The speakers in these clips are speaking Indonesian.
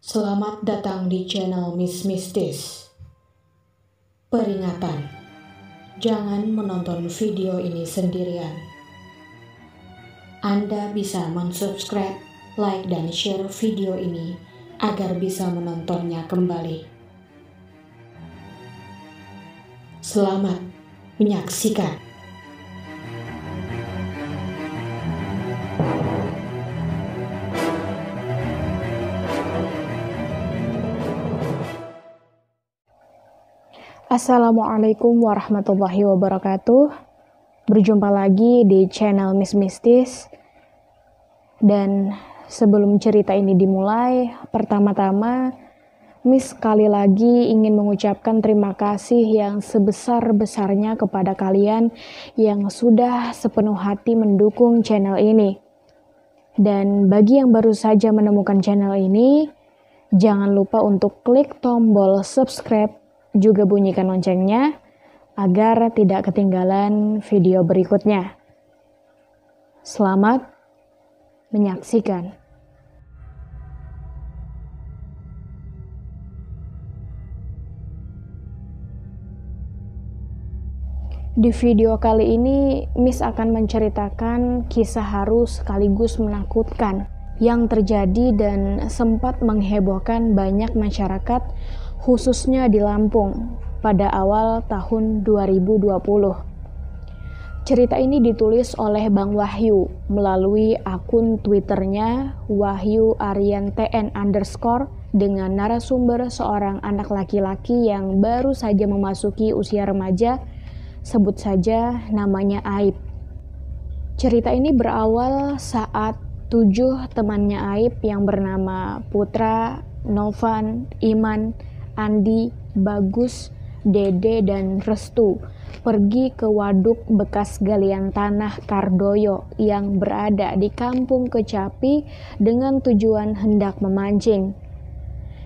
Selamat datang di channel Miss Mistis. Peringatan, jangan menonton video ini sendirian. Anda bisa mensubscribe, like, dan share video ini agar bisa menontonnya kembali. Selamat menyaksikan. Assalamualaikum warahmatullahi wabarakatuh. Berjumpa lagi di channel Miss Mistis. Dan sebelum cerita ini dimulai, pertama-tama Miss sekali lagi ingin mengucapkan terima kasih yang sebesar-besarnya kepada kalian yang sudah sepenuh hati mendukung channel ini. Dan bagi yang baru saja menemukan channel ini, jangan lupa untuk klik tombol subscribe, juga bunyikan loncengnya agar tidak ketinggalan video berikutnya. Selamat menyaksikan. Di video kali ini, Miss akan menceritakan kisah haru sekaligus menakutkan yang terjadi dan sempat menghebohkan banyak masyarakat, khususnya di Lampung pada awal tahun 2020. Cerita ini ditulis oleh Bang Wahyu melalui akun Twitternya @WahyuArianTN_ dengan narasumber seorang anak laki-laki yang baru saja memasuki usia remaja, sebut saja namanya Aib. Cerita ini berawal saat 7 temannya Aib yang bernama Putra, Novan, Iman, Andi, Bagus, Dede, dan Restu pergi ke waduk bekas galian tanah Kardoyo yang berada di Kampung Kecapi dengan tujuan hendak memancing.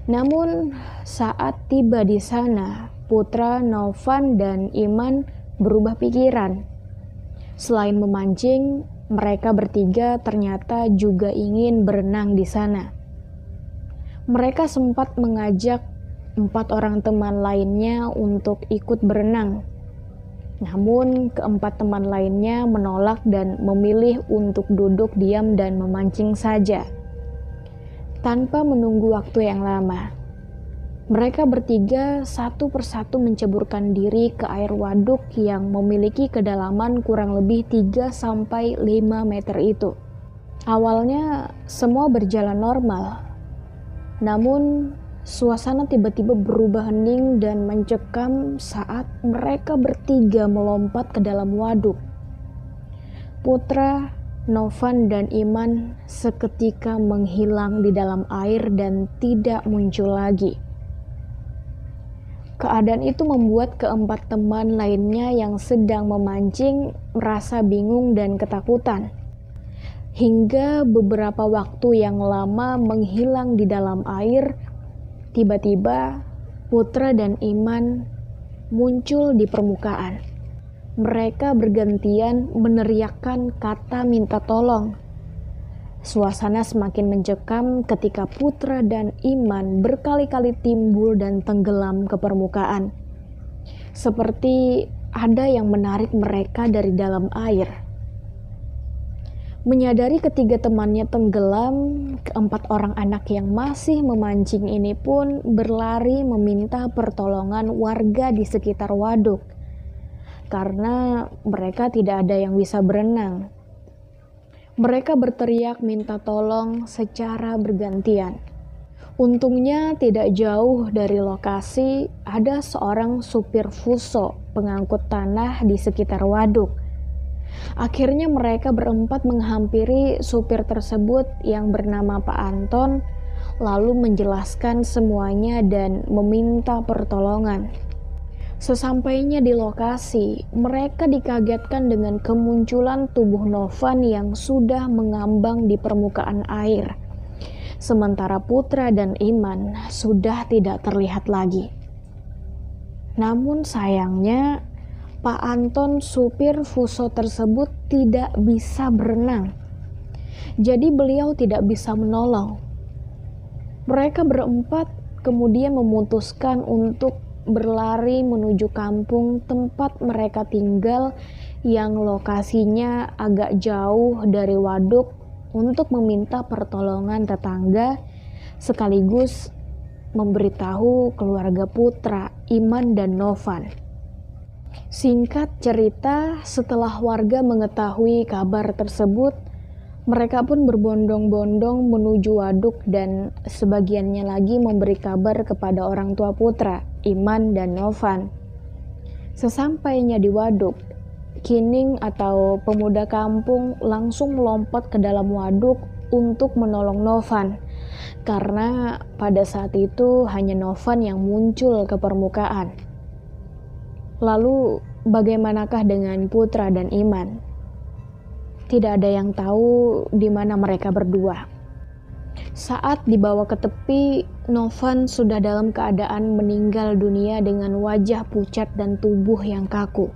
Namun saat tiba di sana, Putra, Novan, dan Iman berubah pikiran. Selain memancing, mereka bertiga ternyata juga ingin berenang di sana. Mereka sempat mengajak 4 orang teman lainnya untuk ikut berenang. Namun keempat teman lainnya menolak dan memilih untuk duduk diam dan memancing saja. Tanpa menunggu waktu yang lama, mereka bertiga satu persatu menceburkan diri ke air waduk yang memiliki kedalaman kurang lebih 3-5 meter itu. Awalnya semua berjalan normal. Namun suasana tiba-tiba berubah hening dan mencekam saat mereka bertiga melompat ke dalam waduk. Putra, Novan, dan Iman seketika menghilang di dalam air dan tidak muncul lagi. Keadaan itu membuat keempat teman lainnya yang sedang memancing merasa bingung dan ketakutan. Hingga beberapa waktu yang lama menghilang di dalam air, tiba-tiba Putra dan Iman muncul di permukaan. Mereka bergantian meneriakkan kata minta tolong. Suasana semakin mencekam ketika Putra dan Iman berkali-kali timbul dan tenggelam ke permukaan. Seperti ada yang menarik mereka dari dalam air. Menyadari ketiga temannya tenggelam, keempat orang anak yang masih memancing ini pun berlari meminta pertolongan warga di sekitar waduk. Karena mereka tidak ada yang bisa berenang. Mereka berteriak minta tolong secara bergantian. Untungnya tidak jauh dari lokasi ada seorang supir fuso pengangkut tanah di sekitar waduk. Akhirnya mereka berempat menghampiri supir tersebut yang bernama Pak Anton, lalu menjelaskan semuanya dan meminta pertolongan. Sesampainya di lokasi, mereka dikagetkan dengan kemunculan tubuh Novan yang sudah mengambang di permukaan air. Sementara Putra dan Iman sudah tidak terlihat lagi. Namun sayangnya, Pak Anton supir fuso tersebut tidak bisa berenang. Jadi beliau tidak bisa menolong. Mereka berempat kemudian memutuskan untuk berlari menuju kampung tempat mereka tinggal yang lokasinya agak jauh dari waduk untuk meminta pertolongan tetangga sekaligus memberitahu keluarga Putra, Iman, dan Novan. Singkat cerita, setelah warga mengetahui kabar tersebut, mereka pun berbondong-bondong menuju waduk dan sebagiannya lagi memberi kabar kepada orang tua Putra, Iman, dan Novan. Sesampainya di waduk, Kining atau pemuda kampung langsung melompat ke dalam waduk untuk menolong Novan, karena pada saat itu hanya Novan yang muncul ke permukaan. Lalu bagaimanakah dengan Putra dan Iman? Tidak ada yang tahu di mana mereka berdua. Saat dibawa ke tepi, Novan sudah dalam keadaan meninggal dunia dengan wajah pucat dan tubuh yang kaku.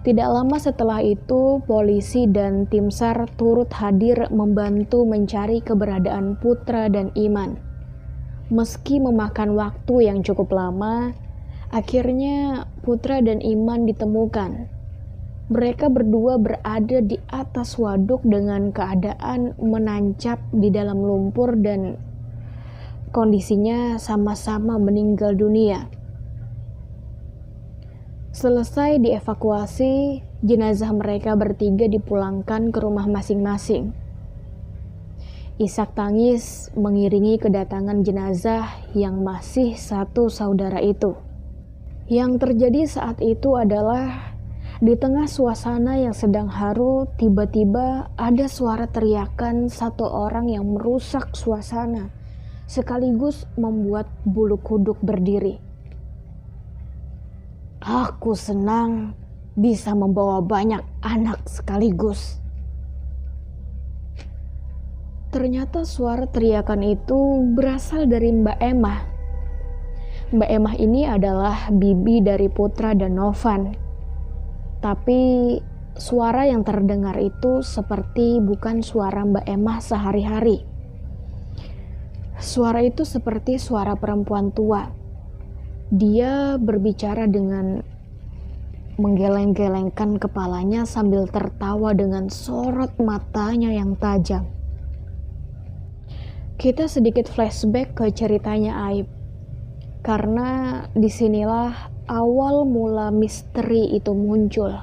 Tidak lama setelah itu, polisi dan tim SAR turut hadir membantu mencari keberadaan Putra dan Iman. Meski memakan waktu yang cukup lama, akhirnya Putra dan Iman ditemukan. Mereka berdua berada di atas waduk dengan keadaan menancap di dalam lumpur dan kondisinya sama-sama meninggal dunia. Selesai dievakuasi, jenazah mereka bertiga dipulangkan ke rumah masing-masing. Isak tangis mengiringi kedatangan jenazah yang masih satu saudara itu. Yang terjadi saat itu adalah di tengah suasana yang sedang haru, tiba-tiba ada suara teriakan satu orang yang merusak suasana, sekaligus membuat bulu kuduk berdiri. Aku senang bisa membawa banyak anak sekaligus. Ternyata suara teriakan itu berasal dari Mbak Emah. Mbak Emah ini adalah bibi dari Putra dan Novan. Tapi suara yang terdengar itu seperti bukan suara Mbak Emah sehari-hari. Suara itu seperti suara perempuan tua. Dia berbicara dengan menggeleng-gelengkan kepalanya sambil tertawa dengan sorot matanya yang tajam. Kita sedikit flashback ke ceritanya Aib, karena disinilah awal mula misteri itu muncul.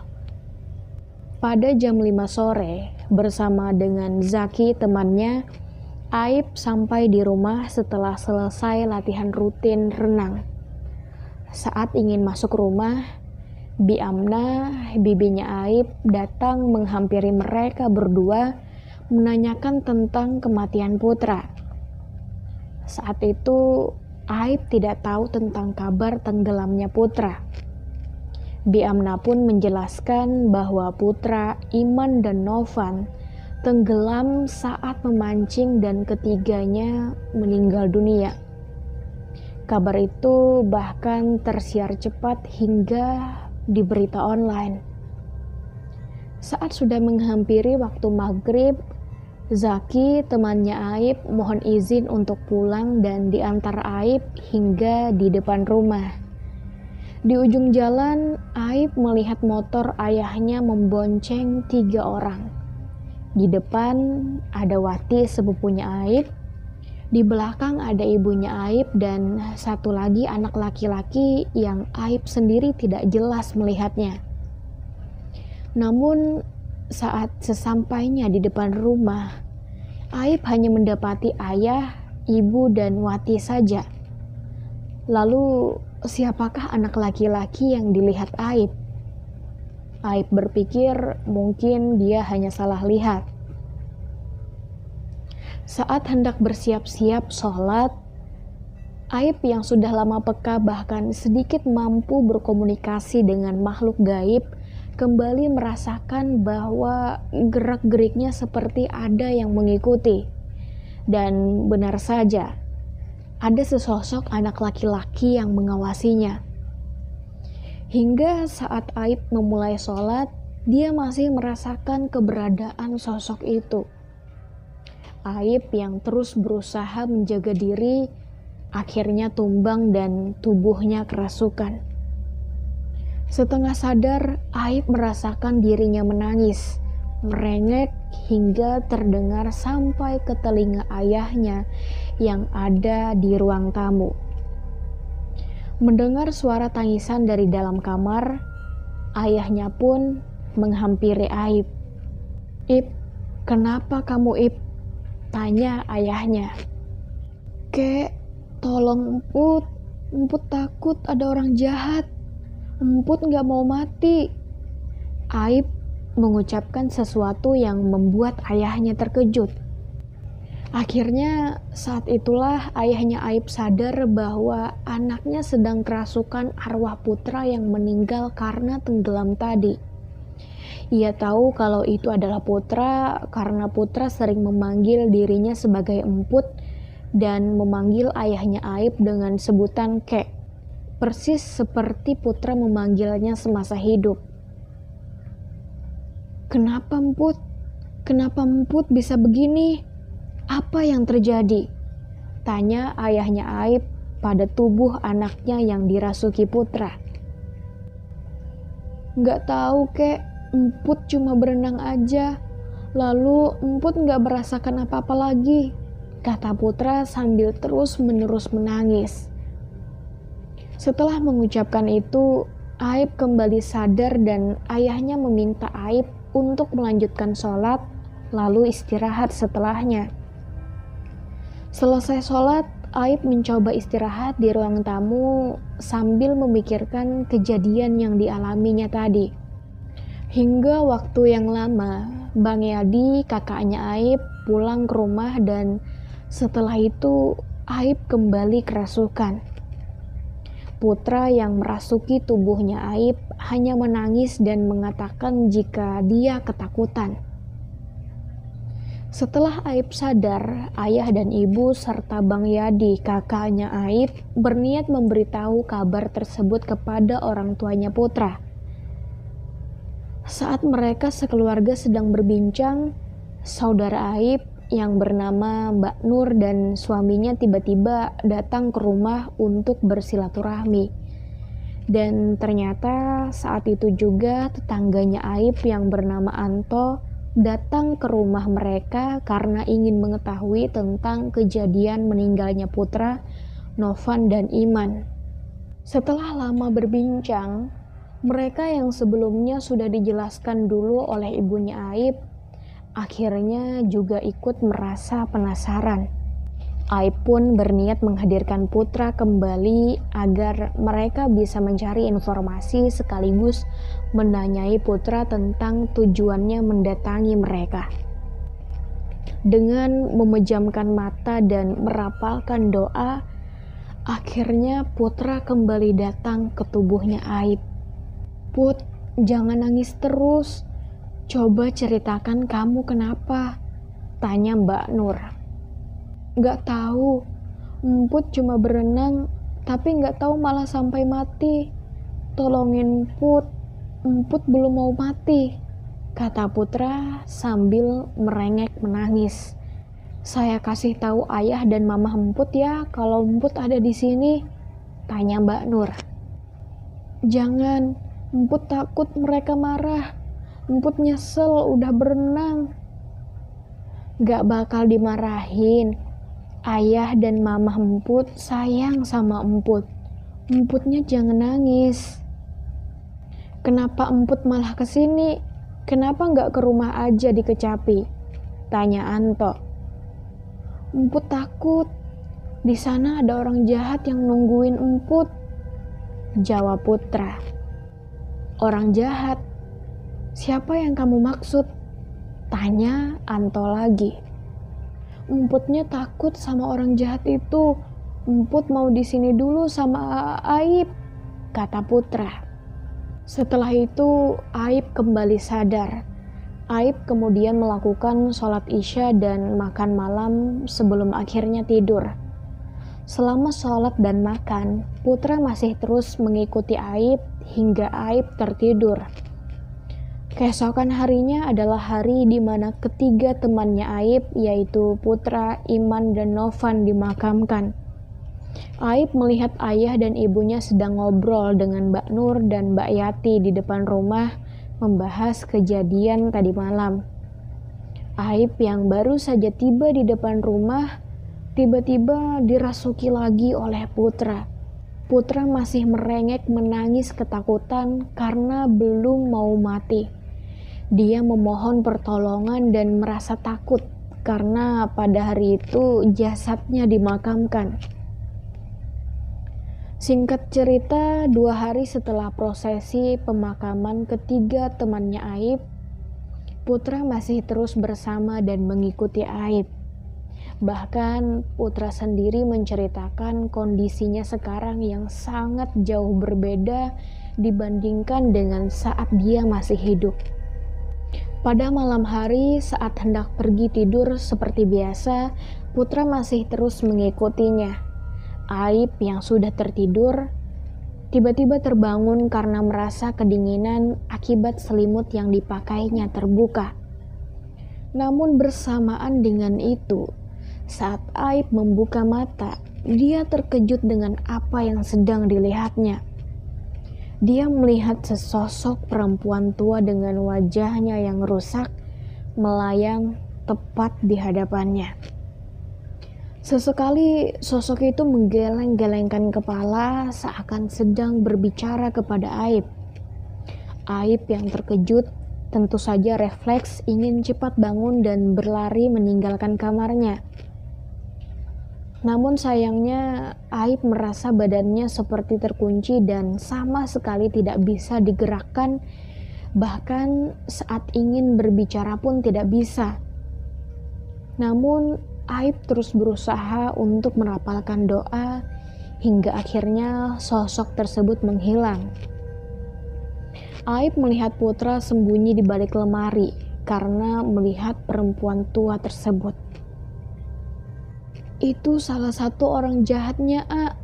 Pada jam 5 sore, bersama dengan Zaki temannya, Aib sampai di rumah setelah selesai latihan rutin renang. Saat ingin masuk rumah, Bi Amna, bibinya Aib, datang menghampiri mereka berdua menanyakan tentang kematian Putra. Saat itu, Aib tidak tahu tentang kabar tenggelamnya Putra. Bi Amna pun menjelaskan bahwa Putra, Iman, dan Novan tenggelam saat memancing dan ketiganya meninggal dunia. Kabar itu bahkan tersiar cepat hingga di berita online. Saat sudah menghampiri waktu maghrib, Zaki, temannya Aib, mohon izin untuk pulang dan diantar Aib hingga di depan rumah. Di ujung jalan, Aib melihat motor ayahnya membonceng 3 orang. Di depan ada Wati, sepupunya Aib. Di belakang ada ibunya Aib dan satu lagi anak laki-laki yang Aib sendiri tidak jelas melihatnya. Namun saat sesampainya di depan rumah, Aib hanya mendapati ayah, ibu, dan Wati saja. Lalu siapakah anak laki-laki yang dilihat Aib? Aib berpikir mungkin dia hanya salah lihat. Saat hendak bersiap-siap sholat, Aib yang sudah lama peka bahkan sedikit mampu berkomunikasi dengan makhluk gaib kembali merasakan bahwa gerak-geriknya seperti ada yang mengikuti. Dan benar saja, ada sesosok anak laki-laki yang mengawasinya. Hingga saat Aib memulai sholat, dia masih merasakan keberadaan sosok itu. Aib yang terus berusaha menjaga diri akhirnya tumbang dan tubuhnya kerasukan. Setengah sadar, Aib merasakan dirinya menangis, merengek hingga terdengar sampai ke telinga ayahnya yang ada di ruang tamu. Mendengar suara tangisan dari dalam kamar, ayahnya pun menghampiri Aib. "Ib, kenapa kamu, Ib?" tanya ayahnya. "Kek, tolong Emput. Emput takut ada orang jahat. Emput gak mau mati." Aib mengucapkan sesuatu yang membuat ayahnya terkejut. Akhirnya saat itulah ayahnya Aib sadar bahwa anaknya sedang kerasukan arwah putra yang meninggal karena tenggelam tadi. Ia tahu kalau itu adalah putra karena putra sering memanggil dirinya sebagai Emput dan memanggil ayahnya Aib dengan sebutan Kek, persis seperti putra memanggilnya semasa hidup. "Kenapa Emput? Kenapa Emput bisa begini? Apa yang terjadi?" tanya ayahnya Aib pada tubuh anaknya yang dirasuki putra. "Nggak tahu, Kek. Emput cuma berenang aja. Lalu Emput nggak merasakan apa-apa lagi," kata putra sambil terus-menerus menangis. Setelah mengucapkan itu, Aib kembali sadar dan ayahnya meminta Aib untuk melanjutkan sholat, lalu istirahat setelahnya. Selesai sholat, Aib mencoba istirahat di ruang tamu sambil memikirkan kejadian yang dialaminya tadi. Hingga waktu yang lama, Bang Yadi, kakaknya Aib, pulang ke rumah dan setelah itu Aib kembali kerasukan. Putra yang merasuki tubuhnya Aib hanya menangis dan mengatakan jika dia ketakutan. Setelah Aib sadar, ayah dan ibu serta Bang Yadi, kakaknya Aib, berniat memberitahu kabar tersebut kepada orang tuanya putra. Saat mereka sekeluarga sedang berbincang, saudara Aib yang bernama Mbak Nur dan suaminya tiba-tiba datang ke rumah untuk bersilaturahmi. Dan ternyata saat itu juga tetangganya Aib yang bernama Anto datang ke rumah mereka karena ingin mengetahui tentang kejadian meninggalnya putra Novan dan Iman. Setelah lama berbincang, mereka yang sebelumnya sudah dijelaskan dulu oleh ibunya Aib, akhirnya juga ikut merasa penasaran. Aib pun berniat menghadirkan putra kembali agar mereka bisa mencari informasi sekaligus menanyai putra tentang tujuannya mendatangi mereka. Dengan memejamkan mata dan merapalkan doa, akhirnya putra kembali datang ke tubuhnya Aib. "Put, jangan nangis terus. Coba ceritakan kamu kenapa?" tanya Mbak Nur. "Nggak tahu. Emput cuma berenang, tapi nggak tahu malah sampai mati. Tolongin Put, Emput belum mau mati," kata putra sambil merengek menangis. "Saya kasih tahu ayah dan mama Emput ya kalau Emput ada di sini," tanya Mbak Nur. "Jangan, Emput takut mereka marah. Emput nyesel udah berenang." "Gak bakal dimarahin. Ayah dan mama Emput sayang sama Emput. Emputnya jangan nangis." "Kenapa Emput malah kesini? Kenapa gak ke rumah aja di Kecapi?" tanya Anto. "Emput takut. Di sana ada orang jahat yang nungguin Emput," jawab putra. "Orang jahat? Siapa yang kamu maksud?" tanya Anto lagi. "Emputnya takut sama orang jahat itu. Emput mau di sini dulu sama Aib," kata putra. Setelah itu Aib kembali sadar. Aib kemudian melakukan sholat isya dan makan malam sebelum akhirnya tidur. Selama sholat dan makan, putra masih terus mengikuti Aib hingga Aib tertidur. Keesokan harinya adalah hari di mana ketiga temannya Aib, yaitu Putra, Iman, dan Novan dimakamkan. Aib melihat ayah dan ibunya sedang ngobrol dengan Mbak Nur dan Mbak Yati di depan rumah membahas kejadian tadi malam. Aib yang baru saja tiba di depan rumah tiba-tiba dirasuki lagi oleh Putra. Putra masih merengek menangis ketakutan karena belum mau mati. Dia memohon pertolongan dan merasa takut karena pada hari itu jasadnya dimakamkan. Singkat cerita, 2 hari setelah prosesi pemakaman ketiga temannya Aib, Putra masih terus bersama dan mengikuti Aib. Bahkan Putra sendiri menceritakan kondisinya sekarang yang sangat jauh berbeda dibandingkan dengan saat dia masih hidup. Pada malam hari saat hendak pergi tidur seperti biasa, Putra masih terus mengikutinya. Aib yang sudah tertidur tiba-tiba terbangun karena merasa kedinginan akibat selimut yang dipakainya terbuka. Namun bersamaan dengan itu, saat Aib membuka mata, dia terkejut dengan apa yang sedang dilihatnya. Dia melihat sesosok perempuan tua dengan wajahnya yang rusak melayang tepat di hadapannya. Sesekali sosok itu menggeleng-gelengkan kepala seakan sedang berbicara kepada Aib. Aib yang terkejut tentu saja refleks ingin cepat bangun dan berlari meninggalkan kamarnya. Namun sayangnya Aib merasa badannya seperti terkunci dan sama sekali tidak bisa digerakkan, bahkan saat ingin berbicara pun tidak bisa. Namun Aib terus berusaha untuk merapalkan doa hingga akhirnya sosok tersebut menghilang. Aib melihat Putra sembunyi di balik lemari karena melihat perempuan tua tersebut. "Itu salah satu orang jahatnya, A,"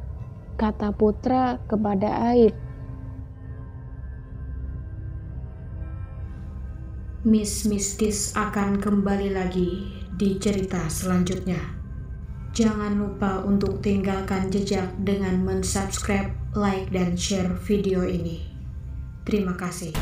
kata Putra kepada Aib. Mistis akan kembali lagi di cerita selanjutnya. Jangan lupa untuk tinggalkan jejak dengan mensubscribe, like, dan share video ini. Terima kasih.